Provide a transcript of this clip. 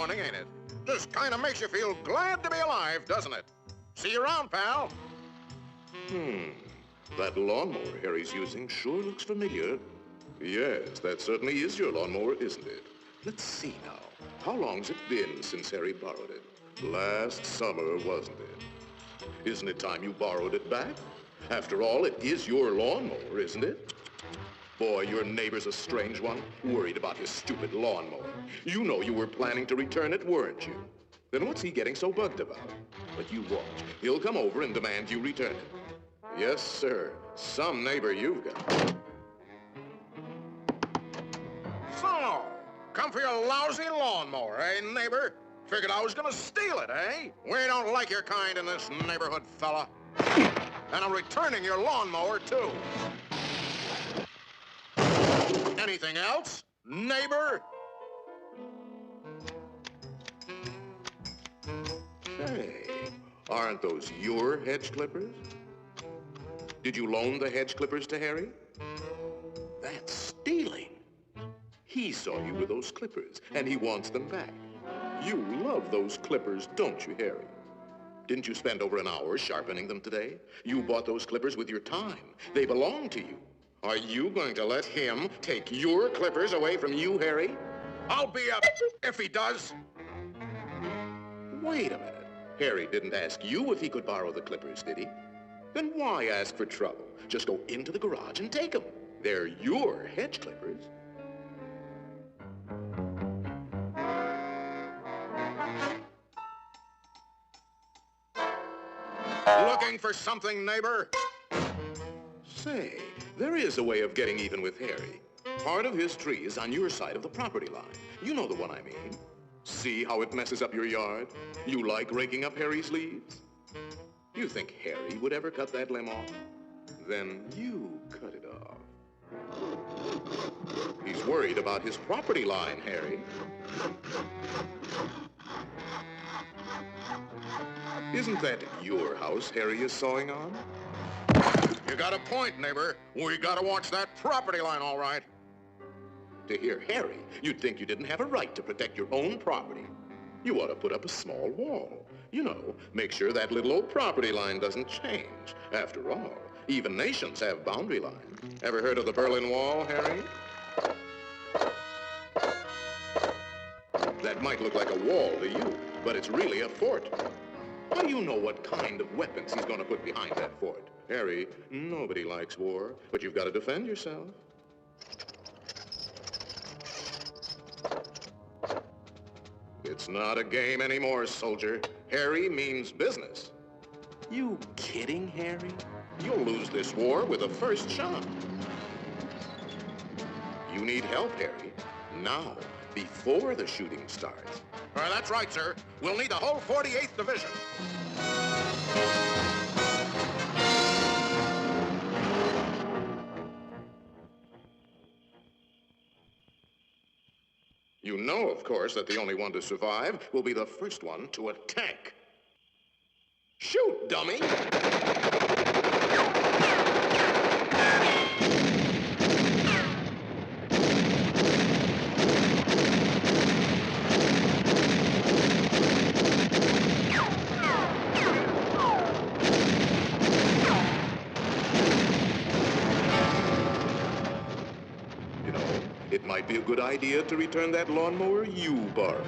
morning, ain't it? Just kind of makes you feel glad to be alive, doesn't it? See you around, pal. That lawnmower Harry's using sure looks familiar. Yes, that certainly is your lawnmower, isn't it? Let's see now. How long's it been since Harry borrowed it? Last summer, wasn't it? Isn't it time you borrowed it back? After all, it is your lawnmower, isn't it? Boy, your neighbor's a strange one, worried about his stupid lawnmower. You know you were planning to return it, weren't you? Then what's he getting so bugged about? But you watch. He'll come over and demand you return it. Yes, sir. Some neighbor you've got. So, come for your lousy lawnmower, eh, neighbor? Figured I was gonna steal it, eh? We don't like your kind in this neighborhood, fella. And I'm returning your lawnmower, too. Anything else, neighbor? Say, aren't those your hedge clippers? Did you loan the hedge clippers to Harry? That's stealing. He saw you with those clippers, and he wants them back. You love those clippers, don't you, Harry? Didn't you spend over an hour sharpening them today? You bought those clippers with your time. They belong to you. Are you going to let him take your clippers away from you, Harry? I'll be up if he does. Wait a minute. Harry didn't ask you if he could borrow the clippers, did he? Then why ask for trouble? Just go into the garage and take them. They're your hedge clippers. Looking for something, neighbor? Say, there is a way of getting even with Harry. Part of his tree is on your side of the property line. You know the one I mean. See how it messes up your yard? You like raking up Harry's leaves? You think Harry would ever cut that limb off? Then you cut it off. He's worried about his property line, Harry. Isn't that your house Harry is sawing on? You got a point, neighbor. We gotta watch that property line, all right. To hear Harry, you'd think you didn't have a right to protect your own property. You ought to put up a small wall. You know, make sure that little old property line doesn't change. After all, even nations have boundary lines. Ever heard of the Berlin Wall, Harry? That might look like a wall to you, but it's really a fort. How do you know what kind of weapons he's going to put behind that fort? Harry, nobody likes war, but you've got to defend yourself. It's not a game anymore, soldier. Harry means business. You kidding, Harry? You'll lose this war with the first shot. You need help, Harry. Now, before the shooting starts. That's right, sir. We'll need the whole 48th Division. You know, of course, that the only one to survive will be the first one to attack. Shoot, dummy! It might be a good idea to return that lawnmower you borrowed.